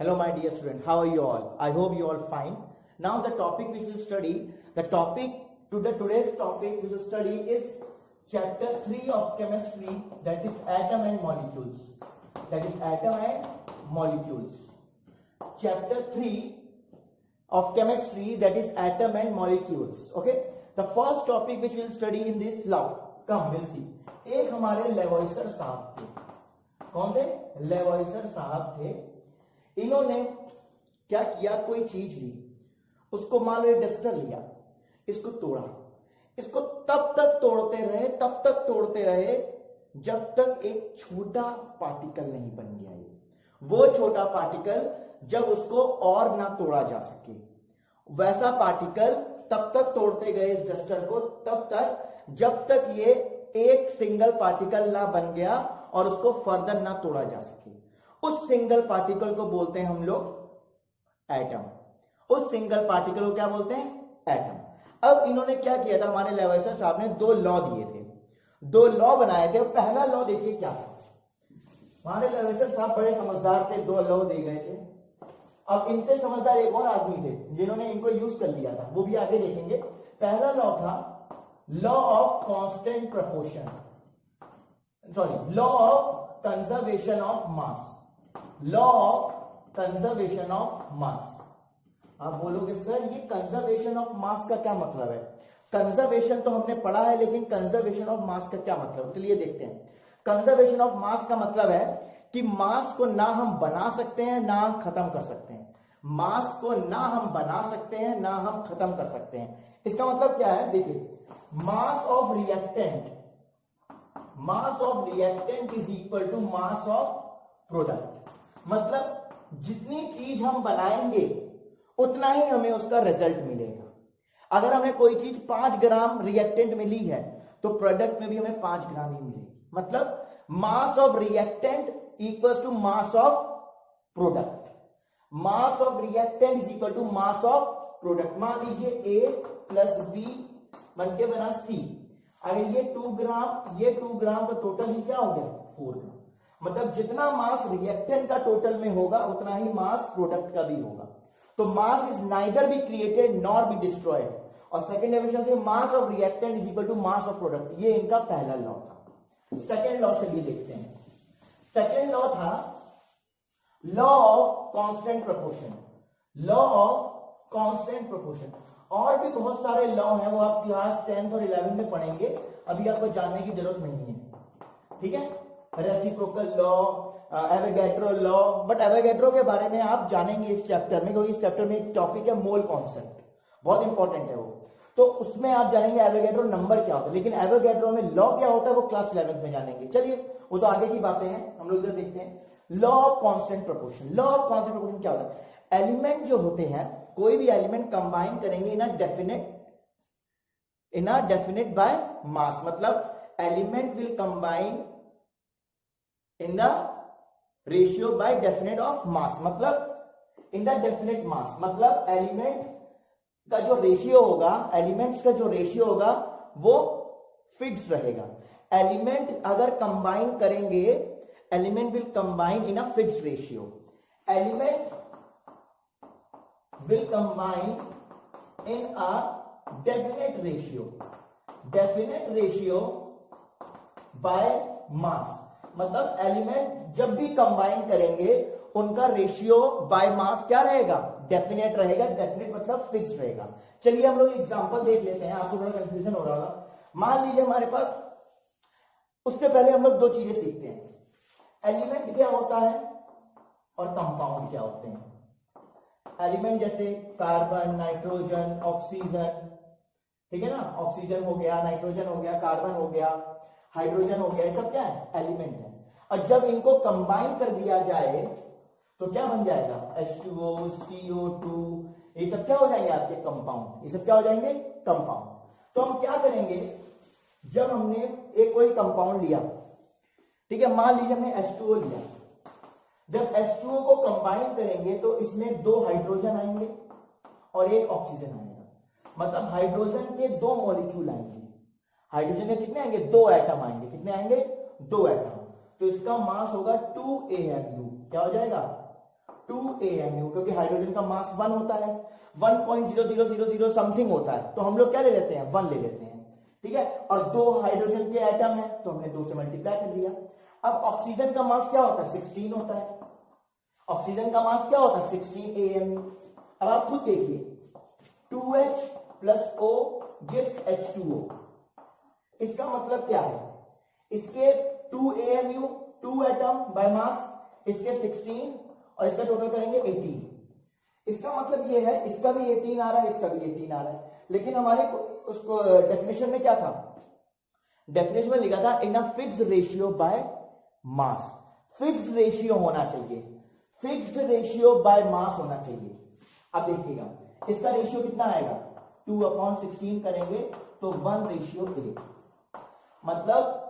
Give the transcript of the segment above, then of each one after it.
Hello my dear student, how are you all? I hope you all fine. Now the topic which we will study, today's topic we will study is chapter 3 of chemistry, that is atom and molecules. Chapter 3 of chemistry, that is atom and molecules. Okay, the first topic which we will study in this lab, come we'll see. एक हमारे लेवॉइसर साहब थे. कौन थे? लेवॉइसर साहब थे. इन्होंने क्या किया, कोई चीज ली, उसको मान लो डस्टर लिया, इसको तोड़ा, इसको तब तक तोड़ते रहे जब तक एक छोटा पार्टिकल नहीं बन गया. वो छोटा पार्टिकल जब उसको और ना तोड़ा जा सके, वैसा पार्टिकल तब तक तोड़ते गए इस डस्टर को, तब तक जब तक ये एक सिंगल पार्टिकल ना बन गया और उसको फर्दर ना तोड़ा जा सके. उस सिंगल पार्टिकल को बोलते हैं हम लोग एटम. उस सिंगल पार्टिकल को क्या बोलते हैं? एटम. अब इन्होंने क्या किया था, हमारे लेवॉइसर साहब ने दो लॉ दिए थे, दो लॉ बनाए थे. पहला लॉ देखिए क्या था. हमारे लेवॉइसर साहब बड़े समझदार थे, दो लॉ दे गए थे. अब इनसे समझदार एक और आदमी थे जिन्होंने इनको यूज कर लिया था, वो भी आगे देखेंगे. पहला लॉ था law of constant proportion, law of conservation of mass. Law of conservation of mass. आप बोलोगे सर ये कंजर्वेशन ऑफ मास का क्या मतलब है? कंजर्वेशन तो हमने पढ़ा है, लेकिन कंजर्वेशन ऑफ मास का क्या मतलब? चलिए देखते हैं. कंजर्वेशन ऑफ मास का मतलब है कि मास को ना हम बना सकते हैं ना हम खत्म कर सकते हैं. मास को ना हम बना सकते हैं ना हम खत्म कर सकते हैं. इसका मतलब क्या है? देखिए, mass of reactant is equal to mass of product. मतलब जितनी चीज हम बनाएंगे उतना ही हमें उसका रिजल्ट मिलेगा. अगर हमने कोई चीज 5 ग्राम रिएक्टेंट में ली है तो प्रोडक्ट में भी हमें 5 ग्राम ही मिलेगी. मतलब mass of reactant equals to mass of product. Mass of reactant is equal to mass of product. मान लीजिए A प्लस B बनके बना C. अगर ये 2 ग्राम तो टोटल ही क्या हो गया? 4 ग्राम. मतलब जितना मास रिएक्टेंट का टोटल में होगा उतना ही मास प्रोडक्ट का भी होगा. तो mass is neither be created nor be destroyed. और सेकंड डेफिनेशन से mass of reactant is equal to mass of product. ये इनका पहला लॉ था. सेकंड लॉ से ये देखते हैं. सेकंड लॉ था law of constant proportion. Law of constant proportion. और भी बहुत सारे लॉ हैं, वो आप क्लास 10th और 11th में पढ़ेंगे, अभी आपको जानने की जरूरत नहीं है. ठीक है, reciprocal law, Avogadro law. But Avogadro के बारे में आप जानेंगे इस चैप्टर में, क्योंकि इस चैप्टर में एक टॉपिक है मोल कॉन्सेप्ट, बहुत इंपॉर्टेंट है वो. तो उसमें आप जानेंगे एवोगैड्रो नंबर क्या होता है, लेकिन एवोगैड्रो में लॉ क्या होता है वो क्लास 11th में जानेंगे. चलिए वो तो आगे की बातें हैं, हम लोग इधर देखते हैं. Law of constant proportion. Law of constant proportion क्या होता है? एलिमेंट जो होते हैं, कोई भी एलिमेंट कंबाइन करेंगे इन अ डेफिनेट बाय मास. मतलब element will combine in the ratio by definite of mass. मतलब इन द डेफिनेट मास, मतलब एलिमेंट का जो रेशियो होगा, एलिमेंट्स का जो रेशियो होगा वो फिक्स रहेगा. एलिमेंट अगर कंबाइन करेंगे, element will combine in a fixed ratio. Element will combine in a definite ratio by mass. मतलब एलिमेंट जब भी कंबाइन करेंगे उनका रेशियो बाय मास क्या रहेगा? डेफिनेट रहेगा. डेफिनेट मतलब फिक्स रहेगा. चलिए हम लोग एग्जांपल देख लेते हैं, आपको थोड़ा कंफ्यूजन हो रहा होगा. मान लीजिए हमारे पास, उससे पहले हम लोग दो चीजें सीखते हैं. एलिमेंट क्या होता है और कंपाउंड क्या होते हैं. एलिमेंट जैसे कार्बन, नाइट्रोजन, ऑक्सीजन. ठीक है ना, ऑक्सीजन हो गया, नाइट्रोजन हो गया, कार्बन हो गया, हाइड्रोजन हो गया, ये सब क्या है? एलिमेंट है. और जब इनको कंबाइन कर दिया जाए तो क्या बन जाएगा? H2O, CO2, ये सब क्या हो जाएंगे? आपके कंपाउंड. ये सब क्या हो जाएंगे? कंपाउंड. तो हम क्या करेंगे, जब हमने एक कोई कंपाउंड लिया, ठीक है, मान लीजिए हमने H2O लिया. जब H2O को कंबाइन करेंगे तो इसमें 2 हाइड्रोजन आएंगे और 1 ऑक्सीजन आएगा. मतलब हाइड्रोजन के 2 मॉलिक्यूल आएंगे. हाइड्रोजन के कितने आएंगे? 2 एटम आएंगे. कितने आएंगे? 2 एटम. तो इसका मास होगा 2 AMU. क्या हो जाएगा? 2 AMU, क्योंकि हाइड्रोजन का मास 1 होता है, 1.0000 समथिंग होता है, तो हम लोग क्या ले लेते हैं, 1 ले लेते हैं, ठीक है। और 2 हाइड्रोजन के एटम है तो हमने 2 से मल्टीप्लाई कर दिया। अब ऑक्सीजन का मास क्या होता है, 16 होता है, ऑक्सीजन का मास क्या होता है, 16 AMU। अब आप खुद देखिए 2H plus O gives H2O, इसका मतलब क्या है, इसके 2 AMU 2 एटम बाय मास, इसके 16 और इसका टोटल करेंगे 18। इसका मतलब ये है इसका भी 18 आ रहा है, इसका भी 18 आ रहा है, लेकिन हमारे उसको डेफिनेशन में क्या था, डेफिनेशन में लिखा था in a fixed ratio by mass. Fixed ratio होना चाहिए, फिक्स्ड रेशियो बाय मास होना चाहिए। अब देखिएगा इसका रेशियो कितना आएगा, 2/16 करेंगे तो 1:8, मतलब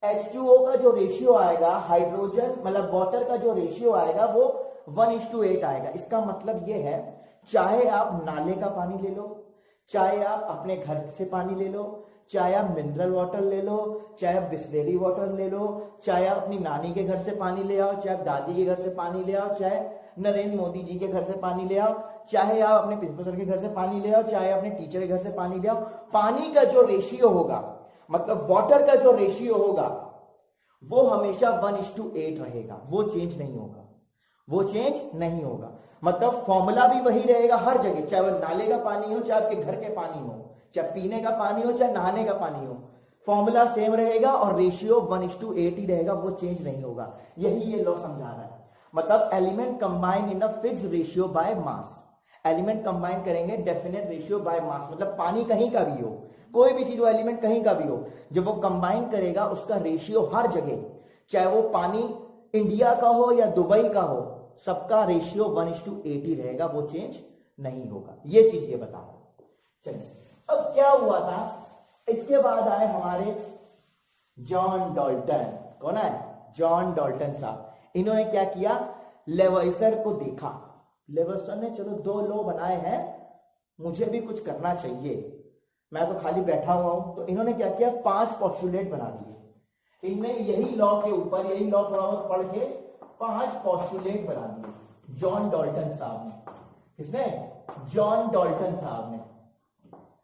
H2O का जो रेशियो आएगा, हाइड्रोजन मतलब वाटर का जो रेशियो आएगा वो 1:8 आएगा। इसका मतलब ये है, चाहे आप नाले का पानी ले लो, चाहे आप अपने घर से पानी ले लो, चाहे आप मिनरल वाटर ले लो, चाहे आप बिस्लेरी वाटर ले लो, चाहे आप अपनी नानी के घर से पानी ले आओ, चाहे आप दादी के घर से पानी ले आओ, चाहे नरेंद्र मोदी जी के घर से पानी ले आओ, चाहे आप अपने प्रिंसिपल सर के घर से पानी ले आओ, चाहे अपने टीचर के घर से पानी ले आओ, पानी का जो रेशियो होगा, मतलब वाटर का जो रेशियो होगा वो हमेशा 1:8 रहेगा, वो चेंज नहीं होगा, वो चेंज नहीं होगा। मतलब फॉर्मूला भी वही रहेगा हर जगह, चाहे वो नाले का पानी हो, चाहे आपके घर के पानी हो, चाहे पीने का पानी हो, चाहे नहाने का पानी हो, फॉर्मूला सेम रहेगा और रेशियो 1:8 ही रहेगा, वो चेंज नहीं होगा। यही ये लॉ समझा रहा है। मतलब element combine in a fixed ratio by mass, element combine करेंगे डेफिनेट रेशियो बाय मास, मतलब पानी कहीं का भी हो, कोई भी चीज हो, एलिमेंट कहीं का भी हो, जब वो कंबाइन करेगा उसका रेशियो हर जगह, चाहे वो पानी इंडिया का हो या दुबई का हो, सबका रेशियो 1:8 ही रहेगा, वो चेंज नहीं होगा। ये चीज ये बता रहा हूं। चलिए अब क्या हुआ था, इसके बाद आए हमारे जॉन डाल्टन। कौन है, जॉन डाल्टन साहब। इन्होंने क्या किया, लेवाइसर को देखा, लेवाइसर ने चलो 2 लॉ बनाए हैं, मुझे भी कुछ करना चाहिए, मैं तो खाली बैठा हुआ हूं। तो इन्होंने क्या किया, 5 पोस्टुलेट बना दिए। इनने यही लॉ के ऊपर, यही लॉ थोड़ा बहुत पढ़ के 5 पोस्टुलेट बना दिए जॉन डाल्टन साहब ने। किसने, जॉन डाल्टन साहब ने।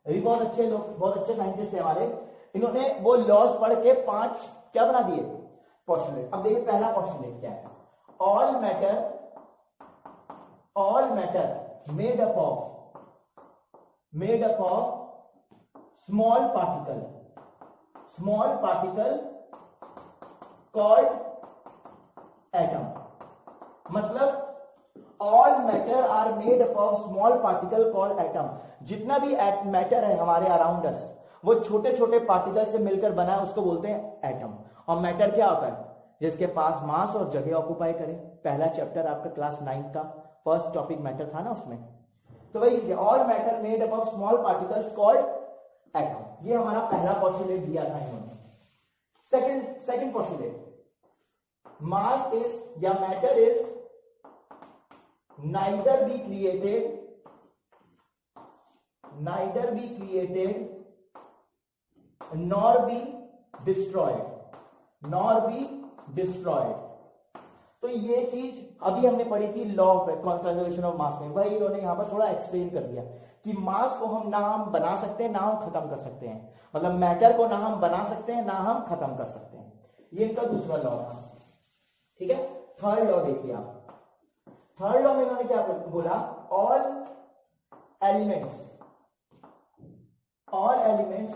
ये भी बहुत अच्छे लोग, बहुत अच्छे साइंटिस्ट है हमारे। इन्होंने वो लॉज पढ़ के 5 क्या बना दिए, पोस्टुलेट। अब देखिए पहला पोस्टुलेट क्या है, all matter made up of small particle called atom। मतलब all matter are made up of small particle called atom। जितना भी मैटर है हमारे अराउंड अस, वो छोटे छोटे पार्टिकल से मिलकर बना है, उसको बोलते हैं एटम। और मैटर क्या होता है, जिसके पास मास और जगह ऑक्युपाई करे। पहला चैप्टर आपका क्लास 9 का फर्स्ट टॉपिक मैटर था ना, उसमें तो वही all matter made up of small particles called atom. ये हमारा पहला पोस्टुलेट दिया था इन्होंने। सेकंड पोस्टुलेट, मास इज या matter is neither be created nor be destroyed. तो ये चीज अभी हमने पढ़ी थी law of conservation of mass में, वही इन्होंने यहां पर थोड़ा एक्सप्लेन कर दिया कि मास को हम ना हम बना सकते हैं ना हम खत्म कर सकते हैं, मतलब मैटर को ना हम बना सकते हैं ना हम खत्म कर सकते हैं। ये इनका दूसरा लॉ था, ठीक है। थर्ड लॉ देखिए आप, थर्ड लॉ में इन्होंने क्या बोला, ऑल एलिमेंट्स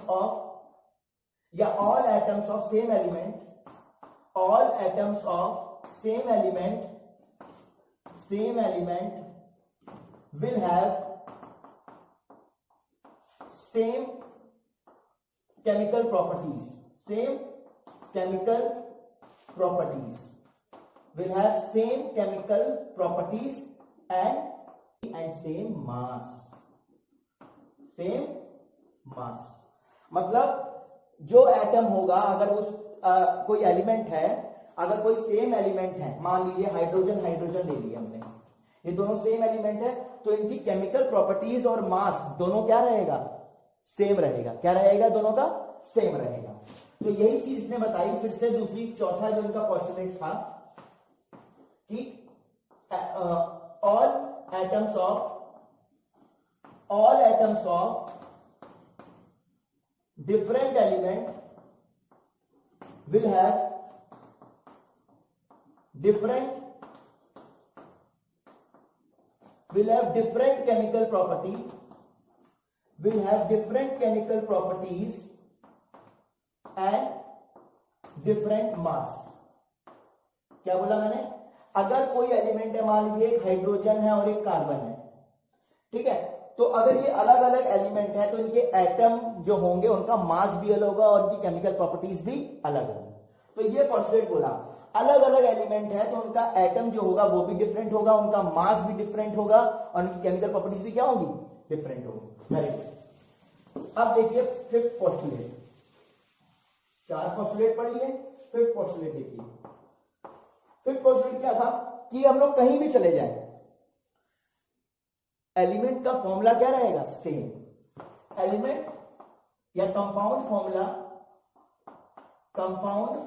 ऑफ या all atoms of same element, all atoms of same element will have same chemical properties, will have same chemical properties and same mass। मतलब जो एटम होगा, अगर उस कोई एलिमेंट है, अगर कोई सेम एलिमेंट है, मान लीजिए हाइड्रोजन ले लिया हमने, ये दोनों सेम एलिमेंट है, तो इनकी केमिकल प्रॉपर्टीज और मास दोनों क्या रहेगा, सेम रहेगा। क्या रहेगा, दोनों का सेम रहेगा। तो यही चीज इसने बताई। फिर से चौथा जो इनका पोस्टुलेट था कि all atoms of different element will have different chemical properties and different mass. क्या बोला मैंने? अगर कोई एलिमेंट है, मान लीजिए एक हाइड्रोजन है और एक कार्बन है, ठीक है, तो अगर ये अलग अलग एलिमेंट है तो इनके एटम जो होंगे उनका मास भी अलग होगा और उनकी केमिकल प्रॉपर्टीज भी अलग होगी. तो ये पोस्टुलेट बोला, अलग अलग एलिमेंट है तो उनका एटम जो होगा वो भी डिफरेंट होगा, उनका मास भी डिफरेंट होगा और उनकी केमिकल प्रॉपर्टीज भी क्या होगी? डिफरेंट होगी. Very good. अब देखिए फिफ्थ पोस्टुलेट. 4 पोस्टुलेट पढ़ लिए, फिफ्थ पोस्टुलेट देखिए. फिफ्थ पोस्टुलेट क्या था कि हम लोग कहीं भी चले जाएं, एलिमेंट का फॉर्मूला क्या रहेगा? सेम. एलिमेंट या compound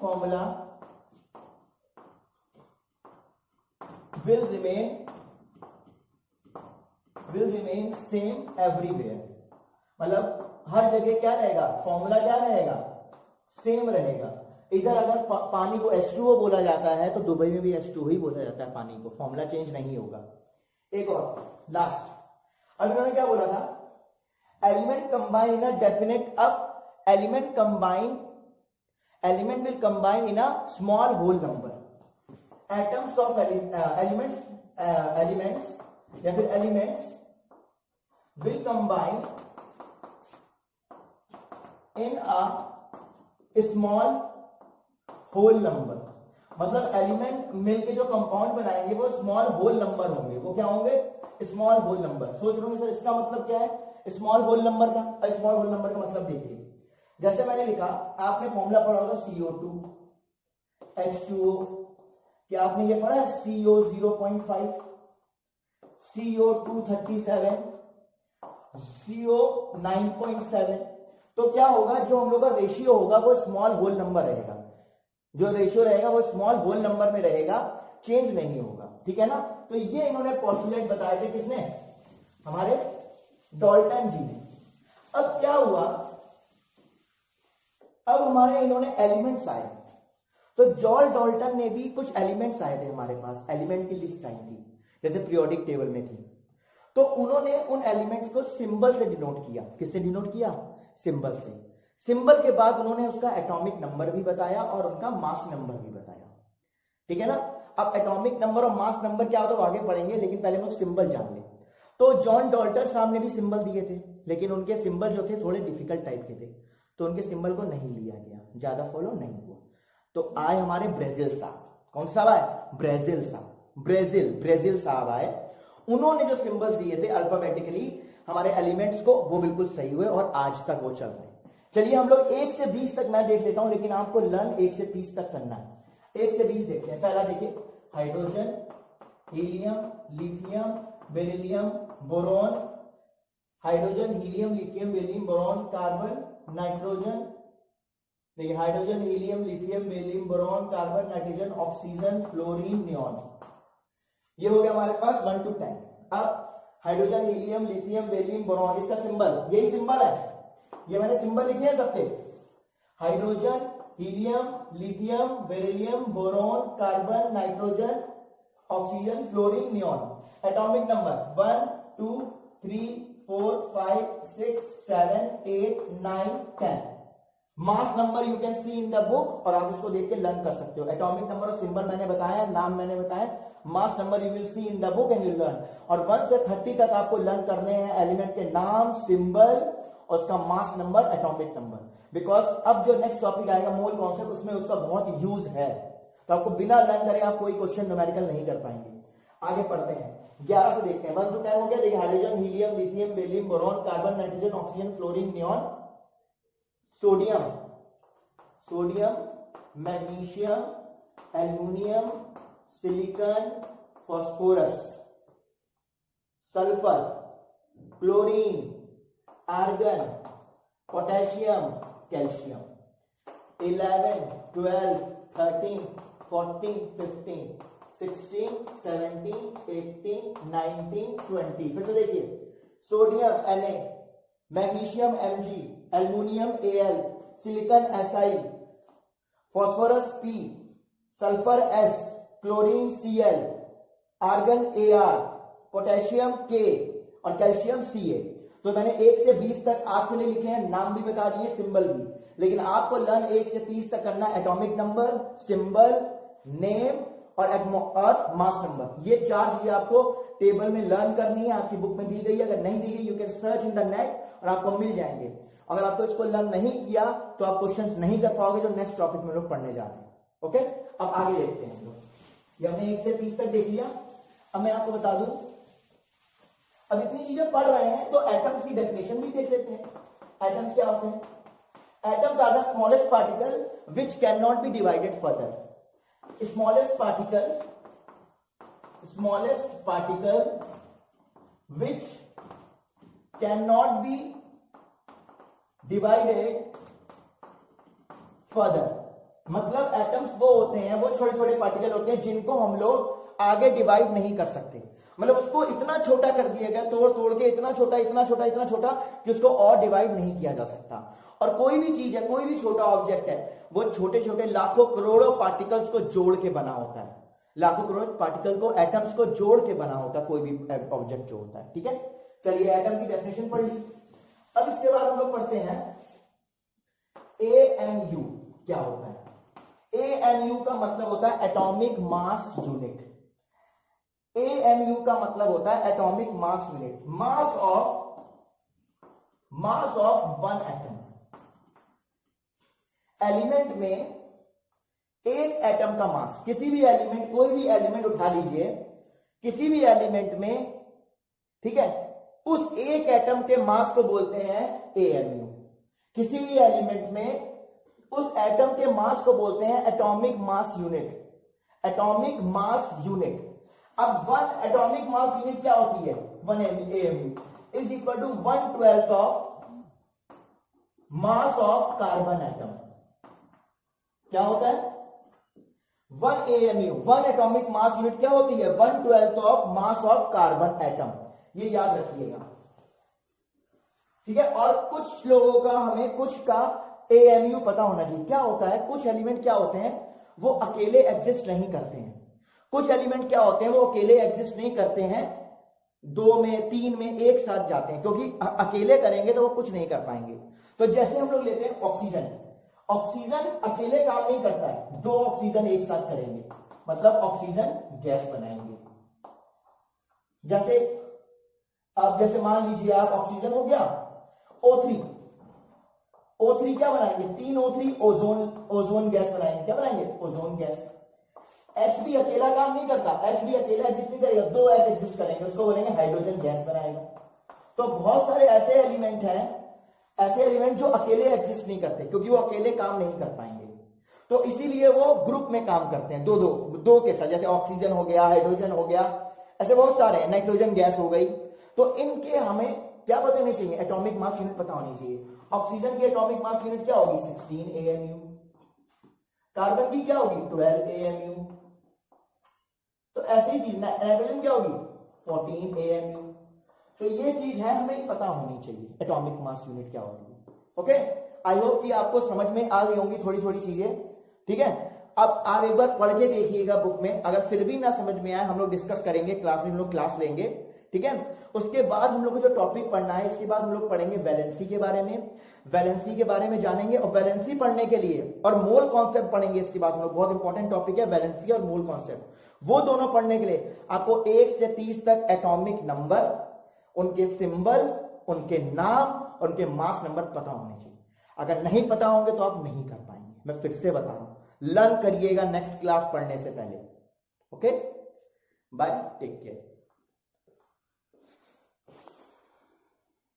formula will remain same everywhere. मतलब हर जगह क्या रहेगा? फॉर्मूला क्या रहेगा? सेम रहेगा. इधर अगर पानी को H2O बोला जाता है तो दुबई में भी H2O ही बोला जाता है पानी को, फॉर्मूला चेंज नहीं होगा. एक और लास्ट, अब इन्होंने क्या बोला था? Element combine in a definite. अब element will combine in a small whole number. Atoms of elements या फिर elements will combine in a small whole number. मतलब एलिमेंट मिलके जो कंपाउंड बनाएंगे वो स्मॉल होल नंबर होंगे. वो क्या होंगे? Small whole number. सोच रहे होंगे सर इसका मतलब क्या है? स्मॉल होल नंबर का. स्मॉल होल नंबर का मतलब देखिए, जैसे मैंने लिखा, आपने फॉर्मूला पढ़ा होगा CO2 H2O. क्या आपने ये पढ़ा है? CO 0.5, CO2 37, CO 9.7. तो क्या होगा? जो हम लोग का रेशियो होगा वो स्मॉल होल नंबर रहेगा. जो रेशियो रहेगा वो स्मॉल होल नंबर में रहेगा, चेंज नहीं होगा. ठीक है ना? तो ये इन्होंने पोस्टुलेट बताए थे. किसने? हमारे डाल्टन जी ने. अब क्या हुआ? अब हमारे इन्होंने एलिमेंट्स आए, तो जॉन डाल्टन ने भी कुछ एलिमेंट्स आए थे हमारे पास, एलिमेंट की लिस्ट आई थी जैसे पीरियोडिक टेबल में थी. तो उन्होंने उन एलिमेंट्स को सिंबल से डिनोट किया. किससे डिनोट किया? सिंबल से. सिंबल के बाद उन्होंने उसका एटॉमिक नंबर भी बताया और उनका मास नंबर भी बताया. ठीक है ना? अब एटॉमिक नंबर और मास नंबर क्या होता है आगे पढ़ेंगे, लेकिन पहले हम लोग सिंबल जान ले. तो जॉन डाल्टन साहब ने भी सिंबल दिए थे, लेकिन उनके सिंबल जो थे थोड़े डिफिकल्ट टाइप के थे, तो उनके सिंबल को नहीं लिया गया, ज्यादा फॉलो नहीं हुआ. तो आए हमारे ब्राजील साहब. कौन साहब आए? ब्राजील साहब. ब्राजील साहब आए. उन्होंने जो सिंबल्स दिए थे अल्फाबेटिकली हमारे एलिमेंट्स को, वो बिल्कुल सही हुए और आज तक वो चल रहे हैं. चलिए हम लोग 1 से 20 तक मैं देख लेता हूं, लेकिन आपको लर्न 1 से 30 तक करना है. 1 से 20 देखते हैं. पहला देखिए, hydrogen, helium, lithium, beryllium, boron. Hydrogen, helium, lithium, beryllium, boron, carbon, nitrogen. देखिए, hydrogen, helium, lithium, beryllium, boron, carbon, nitrogen, oxygen, fluorine, neon. ये हो गया हमारे पास 1 to 10. अब hydrogen, helium, lithium, beryllium, boron, इसका सिंबल यही सिंबल है. ये मैंने सिंबल लिखे हैं सब पे. Hydrogen, helium, lithium, beryllium, boron, carbon, nitrogen, oxygen, fluorine, neon. Atomic number 1 2 3 4 5 6 7 8 9 10. Mass number you can see in the book और आप इसको देख के लर्न कर सकते हो. एटॉमिक नंबर और सिंबल मैंने बताया, नाम मैंने बताया. Mass number you will see in the book and you learn. और 1 से 30 तक आपको लर्न करने हैं एलिमेंट के नाम, सिंबल और उसका mass number, atomic number. Because अब जो नेक्स्ट टॉपिक आएगा मोल कॉन्सेप्ट, उसमें उसका बहुत यूज है. तो आपको बिना लर्न करे आप कोई क्वेश्चन न्यूमेरिकल नहीं कर पाएंगे. आगे पढ़ते हैं. 11 से देखते हैं. 1 to 10 हो गया. देखिए, hydrogen, helium, lithium, beryllium, boron, carbon, nitrogen, oxygen, fluorine, neon. Sodium, magnesium, aluminium, silicon, phosphorus, sulphur, chlorine, argon, potassium, calcium. 11 12 13 14 15 16 17, 18, 19, 20। फिर से देखिए, sodium Na, magnesium Mg, aluminium Al, silicon Si, phosphorus P, sulphur S, chlorine Cl, argon Ar, potassium K और calcium Ca। तो मैंने 1 से 20 तक आपके लिए लिखे हैं, नाम भी बता दिए, सिंबल भी। लेकिन आपको लर्न 1 से 30 तक करना एटॉमिक नंबर, सिंबल, नेम और मास नंबर। ये 4 चीजें आपको टेबल में लर्न करनी है, आपकी बुक में दी गई है। अगर नहीं दी गई, you can search in the net और आपको मिल जाएंगे। अगर आपको इसको लर्न नहीं किया तो आप क्वेश्चंस नहीं कर पाओगे जो नेक्स्ट टॉपिक में लोग पढ़ने जा रहे हैं। ओके, अब आगे देखते हैं लोग। ये हमने 1 से 30 तक देख लिया। अब मैं आपको बता दूं, अब इतनी चीजें पढ़ रहे हैं तो एटम्स की डेफिनेशन भी देख लेते हैं। एटम्स क्या होते हैं? Atoms are the smallest particle which can not be divided further. Smallest particle which cannot be divided further। मतलब एटम्स वो होते हैं, वो छोटे छोटे पार्टिकल होते हैं जिनको हम लोग आगे डिवाइड नहीं कर सकते। मतलब उसको इतना छोटा कर दिया गया, तोड़ तोड़ के इतना छोटा इतना छोटा इतना छोटा कि उसको और डिवाइड नहीं किया जा सकता। और कोई भी चीज है, कोई भी छोटा ऑब्जेक्ट है, वो छोटे छोटे लाखों करोड़ों पार्टिकल्स को जोड़ के बना होता है। लाखों करोड़ पार्टिकल को, एटम्स को जोड़ के बना होता है कोई भी ऑब्जेक्ट जो होता है। ठीक है, चलिए एटम की डेफिनेशन पढ़ ली। अब इसके बाद हम लोग पढ़ते हैं AMU क्या होता है। AMU का मतलब होता है एटॉमिक मास यूनिट। AMU का मतलब होता है atomic mass unit, mass of one atom. Element में एक एटम का मास, किसी भी एलिमेंट, कोई भी एलिमेंट उठा लीजिए, किसी भी एलिमेंट में, ठीक है, उस एक एटम के मास को बोलते हैं AMU। किसी भी एलिमेंट में उस एटम के मास को बोलते हैं atomic mass unit. Atomic mass unit. अब वन एटॉमिक मास यूनिट क्या होती है? 1 AMU is equal to 1/12 of mass of carbon atom. क्या होता है? 1 AMU, 1 एटॉमिक मास यूनिट क्या होती है? 1/12 of mass of carbon atom. ये याद रखिएगा, ठीक है। और कुछ लोगों का, हमें कुछ का AMU पता होना चाहिए। क्या होता है? कुछ एलिमेंट क्या होते हैं, वो अकेले एग्जिस्ट नहीं करते हैं। कुछ एलिमेंट क्या होते हैं, वो अकेले एग्जिस्ट नहीं करते हैं, 2 में 3 में एक साथ जाते हैं, क्योंकि अकेले करेंगे तो वो कुछ नहीं कर पाएंगे। तो जैसे हम लोग लेते हैं ऑक्सीजन, ऑक्सीजन अकेले काम नहीं करता है, 2 ऑक्सीजन एक साथ करेंगे मतलब ऑक्सीजन गैस बनाएंगे। जैसे अब जैसे मान लीजिए आप, ऑक्सीजन हो गया, O3 क्या बनाएंगे? 3 O3 ओजोन गैस बनाएंगे। क्या बनाएंगे? Ozone gas. H भी अकेला काम नहीं करता, H भी अकेला एग्जिस्ट नहीं करेगा, 2 H एग्जिस्ट करेंगे, उसको बोलेंगे हाइड्रोजन गैस बनाएगा। तो बहुत सारे ऐसे एलिमेंट हैं, ऐसे एलिमेंट जो अकेले एग्जिस्ट नहीं करते, क्योंकि वो अकेले काम नहीं कर पाएंगे, तो इसीलिए वो ग्रुप में काम करते हैं, दो के साथ। जैसे ऑक्सीजन हो गया, हाइड्रोजन हो गया, ऐसे बहुत सारे, नाइट्रोजन गैस हो गई। तो इनके हमें क्या पता नहीं चाहिए? एटॉमिक मास यूनिट पता होनी चाहिए। ऑक्सीजन की एटॉमिक मास यूनिट क्या होगी? 16 AMU। कार्बन की क्या होगी? 12 AMU। तो ऐसी ही चीज, नाइट्रोजन क्या होगी? 14 AMU। तो ये चीज है, हमें पता होनी चाहिए एटॉमिक मास यूनिट क्या होती है। ओके, आई होप कि आपको समझ में आ गई होंगी थोड़ी थोड़ी चीजें, ठीक है। अब आप एक बार पढ़ के देखिएगा बुक में, अगर फिर भी ना समझ में आए, हम लोग डिस्कस करेंगे क्लास में, हम लोग क्लास लेंगे, ठीक है। उसके बाद हम लोग को जो टॉपिक पढ़ना है, इसके बाद हम लोग पढ़ेंगे वैलेंसी के बारे में, वैलेंसी के बारे में जानेंगे। और वैलेंसी पढ़ने के लिए और मोल कॉन्सेप्ट पढ़ेंगे इसके बाद हम लोग। बहुत इंपॉर्टेंट टॉपिक है वैलेंसी और मोल कॉन्सेप्ट। वो दोनों पढ़ने के लिए आपको 1 से 30 तक एटॉमिक नंबर, उनके सिंबल, उनके नाम, उनके मास नंबर पता होने चाहिए। अगर नहीं पता होंगे तो आप नहीं कर पाएंगे। मैं फिर से बता रहा हूं, लर्न करिएगा नेक्स्ट क्लास पढ़ने से पहले। Okay, bye, take care.